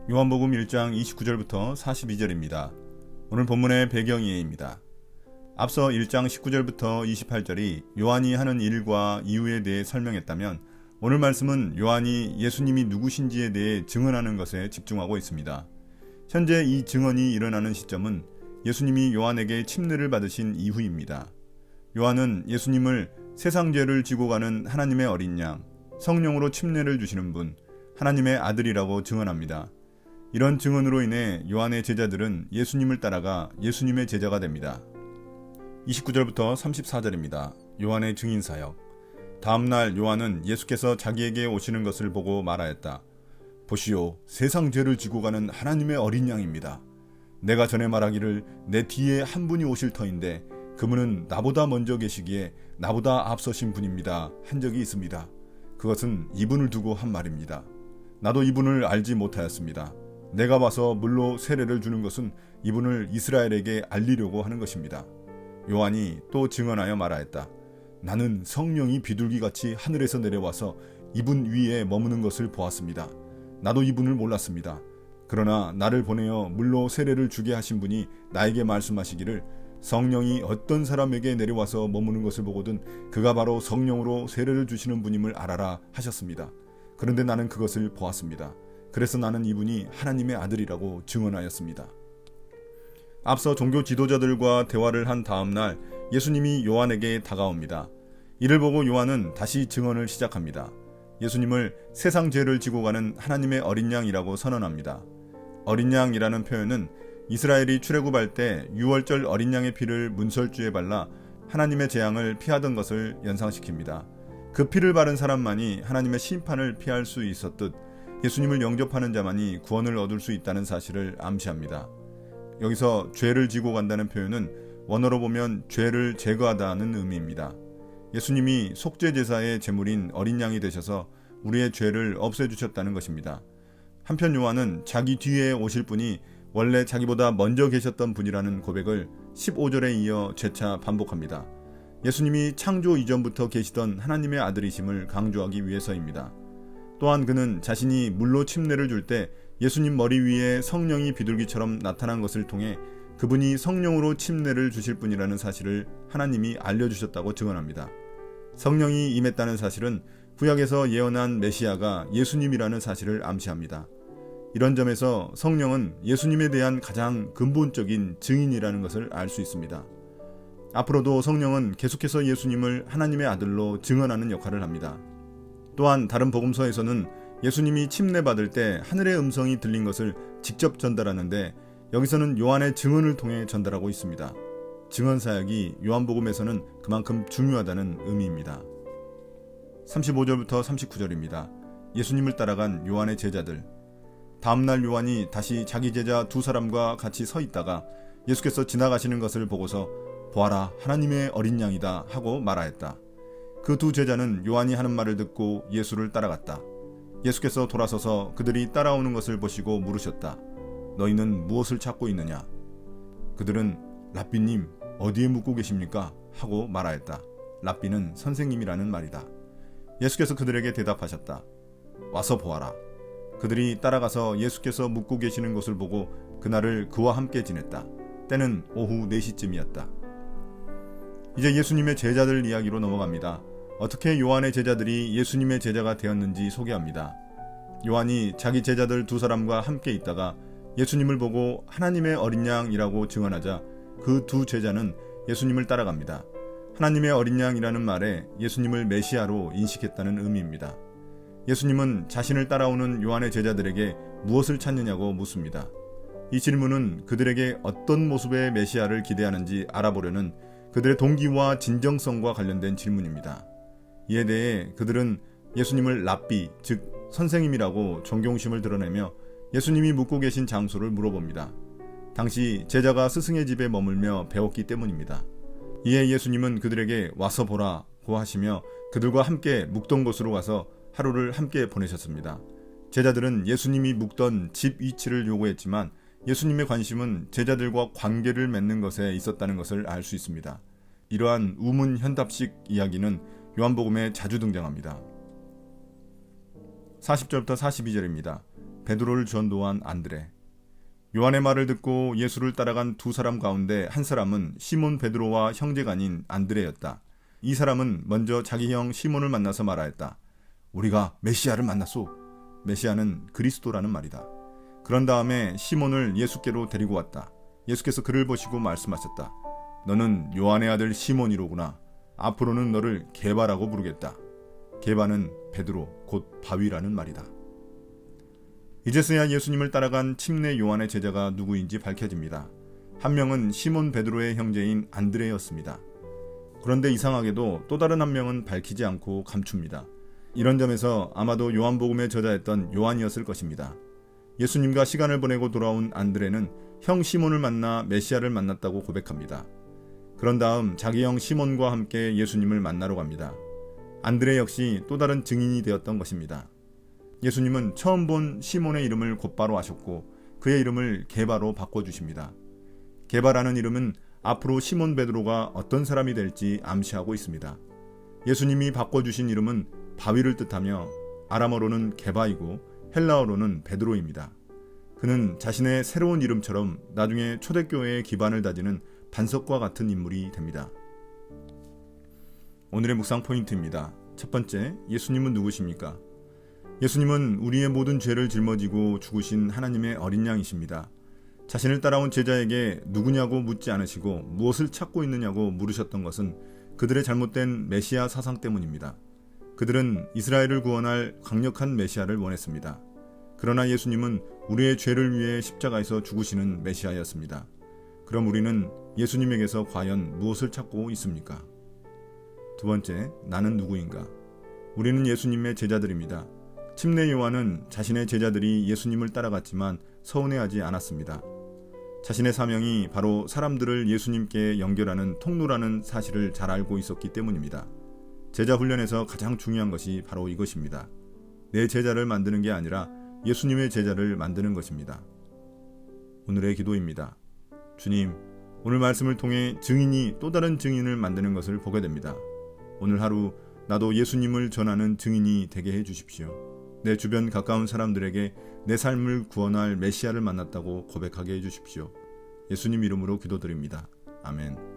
요한복음 1장 29절부터 42절입니다. 오늘 본문의 배경이에입니다. 앞서 1장 19절부터 28절이 요한이 하는 일과 이유에 대해 설명했다면 오늘 말씀은 요한이 예수님이 누구신지에 대해 증언하는 것에 집중하고 있습니다. 현재 이 증언이 일어나는 시점은 예수님이 요한에게 침례를 받으신 이후입니다. 요한은 예수님을 세상 죄를 지고 가는 하나님의 어린 양, 성령으로 침례를 주시는 분, 하나님의 아들이라고 증언합니다. 이런 증언으로 인해 요한의 제자들은 예수님을 따라가 예수님의 제자가 됩니다. 29절부터 34절입니다. 요한의 증인사역. 다음날 요한은 예수께서 자기에게 오시는 것을 보고 말하였다. 보시오, 세상 죄를 지고 가는 하나님의 어린 양입니다. 내가 전에 말하기를 내 뒤에 한 분이 오실 터인데 그분은 나보다 먼저 계시기에 나보다 앞서신 분입니다 한 적이 있습니다. 그것은 이분을 두고 한 말입니다. 나도 이분을 알지 못하였습니다. 내가 와서 물로 세례를 주는 것은 이분을 이스라엘에게 알리려고 하는 것입니다. 요한이 또 증언하여 말하였다. 나는 성령이 비둘기같이 하늘에서 내려와서 이분 위에 머무는 것을 보았습니다. 나도 이분을 몰랐습니다. 그러나 나를 보내어 물로 세례를 주게 하신 분이 나에게 말씀하시기를 성령이 어떤 사람에게 내려와서 머무는 것을 보거든 그가 바로 성령으로 세례를 주시는 분임을 알아라 하셨습니다. 그런데 나는 그것을 보았습니다. 그래서 나는 이분이 하나님의 아들이라고 증언하였습니다. 앞서 종교 지도자들과 대화를 한 다음 날 예수님이 요한에게 다가옵니다. 이를 보고 요한은 다시 증언을 시작합니다. 예수님을 세상 죄를 지고 가는 하나님의 어린 양이라고 선언합니다. 어린 양이라는 표현은 이스라엘이 출애굽할 때 유월절 어린 양의 피를 문설주에 발라 하나님의 재앙을 피하던 것을 연상시킵니다. 그 피를 바른 사람만이 하나님의 심판을 피할 수 있었듯 예수님을 영접하는 자만이 구원을 얻을 수 있다는 사실을 암시합니다. 여기서 죄를 지고 간다는 표현은 원어로 보면 죄를 제거하다는 의미입니다. 예수님이 속죄제사의 제물인 어린 양이 되셔서 우리의 죄를 없애주셨다는 것입니다. 한편 요한은 자기 뒤에 오실 분이 원래 자기보다 먼저 계셨던 분이라는 고백을 15절에 이어 재차 반복합니다. 예수님이 창조 이전부터 계시던 하나님의 아들이심을 강조하기 위해서입니다. 또한 그는 자신이 물로 침례를 줄 때 예수님 머리 위에 성령이 비둘기처럼 나타난 것을 통해 그분이 성령으로 침례를 주실 분이라는 사실을 하나님이 알려주셨다고 증언합니다. 성령이 임했다는 사실은 구약에서 예언한 메시아가 예수님이라는 사실을 암시합니다. 이런 점에서 성령은 예수님에 대한 가장 근본적인 증인이라는 것을 알 수 있습니다. 앞으로도 성령은 계속해서 예수님을 하나님의 아들로 증언하는 역할을 합니다. 또한 다른 복음서에서는 예수님이 침례받을 때 하늘의 음성이 들린 것을 직접 전달하는데 여기서는 요한의 증언을 통해 전달하고 있습니다. 증언 사역이 요한복음에서는 그만큼 중요하다는 의미입니다. 35절부터 39절입니다. 예수님을 따라간 요한의 제자들. 다음날 요한이 다시 자기 제자 두 사람과 같이 서 있다가 예수께서 지나가시는 것을 보고서 보아라, 하나님의 어린 양이다 하고 말하였다. 그 두 제자는 요한이 하는 말을 듣고 예수를 따라갔다. 예수께서 돌아서서 그들이 따라오는 것을 보시고 물으셨다. 너희는 무엇을 찾고 있느냐? 그들은 랍비님, 어디에 묵고 계십니까? 하고 말하였다. 랍비는 선생님이라는 말이다. 예수께서 그들에게 대답하셨다. 와서 보아라. 그들이 따라가서 예수께서 묵고 계시는 곳을 보고 그날을 그와 함께 지냈다. 때는 오후 4시쯤이었다. 이제 예수님의 제자들 이야기로 넘어갑니다. 어떻게 요한의 제자들이 예수님의 제자가 되었는지 소개합니다. 요한이 자기 제자들 두 사람과 함께 있다가 예수님을 보고 하나님의 어린 양이라고 증언하자 그 두 제자는 예수님을 따라갑니다. 하나님의 어린 양이라는 말에 예수님을 메시아로 인식했다는 의미입니다. 예수님은 자신을 따라오는 요한의 제자들에게 무엇을 찾느냐고 묻습니다. 이 질문은 그들에게 어떤 모습의 메시아를 기대하는지 알아보려는 그들의 동기와 진정성과 관련된 질문입니다. 이에 대해 그들은 예수님을 랍비, 즉 선생님이라고 존경심을 드러내며 예수님이 묵고 계신 장소를 물어봅니다. 당시 제자가 스승의 집에 머물며 배웠기 때문입니다. 이에 예수님은 그들에게 와서 보라고 하시며 그들과 함께 묵던 곳으로 가서 하루를 함께 보내셨습니다. 제자들은 예수님이 묵던 집 위치를 요구했지만 예수님의 관심은 제자들과 관계를 맺는 것에 있었다는 것을 알 수 있습니다. 이러한 우문현답식 이야기는 요한복음에 자주 등장합니다. 40절부터 42절입니다. 베드로를 전도한 안드레. 요한의 말을 듣고 예수를 따라간 두 사람 가운데 한 사람은 시몬 베드로와 형제간인 안드레였다. 이 사람은 먼저 자기 형 시몬을 만나서 말하였다. 우리가 메시아를 만났소. 메시아는 그리스도라는 말이다. 그런 다음에 시몬을 예수께로 데리고 왔다. 예수께서 그를 보시고 말씀하셨다. 너는 요한의 아들 시몬이로구나. 앞으로는 너를 게바라고 부르겠다. 게바는 베드로 곧 바위라는 말이다. 이제서야 예수님을 따라간 침례 요한의 제자가 누구인지 밝혀집니다. 한 명은 시몬 베드로의 형제인 안드레였습니다. 그런데 이상하게도 또 다른 한 명은 밝히지 않고 감춥니다. 이런 점에서 아마도 요한복음의 저자였던 요한이었을 것입니다. 예수님과 시간을 보내고 돌아온 안드레는 형 시몬을 만나 메시아를 만났다고 고백합니다. 그런 다음 자기 형 시몬과 함께 예수님을 만나러 갑니다. 안드레 역시 또 다른 증인이 되었던 것입니다. 예수님은 처음 본 시몬의 이름을 곧바로 아셨고 그의 이름을 게바로 바꿔주십니다. 게바라는 이름은 앞으로 시몬 베드로가 어떤 사람이 될지 암시하고 있습니다. 예수님이 바꿔주신 이름은 바위를 뜻하며 아람어로는 게바이고 헬라어로는 베드로입니다. 그는 자신의 새로운 이름처럼 나중에 초대교회의 기반을 다지는 반석과 같은 인물이 됩니다. 오늘의 묵상 포인트입니다. 첫 번째, 예수님은 누구십니까? 예수님은 우리의 모든 죄를 짊어지고 죽으신 하나님의 어린 양이십니다. 자신을 따라온 제자에게 누구냐고 묻지 않으시고 무엇을 찾고 있느냐고 물으셨던 것은 그들의 잘못된 메시아 사상 때문입니다. 그들은 이스라엘을 구원할 강력한 메시아를 원했습니다. 그러나 예수님은 우리의 죄를 위해 십자가에서 죽으시는 메시아였습니다. 그럼 우리는 예수님에게서 과연 무엇을 찾고 있습니까? 두 번째, 나는 누구인가? 우리는 예수님의 제자들입니다. 침례 요한은 자신의 제자들이 예수님을 따라갔지만 서운해하지 않았습니다. 자신의 사명이 바로 사람들을 예수님께 연결하는 통로라는 사실을 잘 알고 있었기 때문입니다. 제자 훈련에서 가장 중요한 것이 바로 이것입니다. 내 제자를 만드는 게 아니라 예수님의 제자를 만드는 것입니다. 오늘의 기도입니다. 주님, 오늘 말씀을 통해 증인이 또 다른 증인을 만드는 것을 보게 됩니다. 오늘 하루 나도 예수님을 전하는 증인이 되게 해주십시오. 내 주변 가까운 사람들에게 내 삶을 구원할 메시아를 만났다고 고백하게 해주십시오. 예수님 이름으로 기도드립니다. 아멘.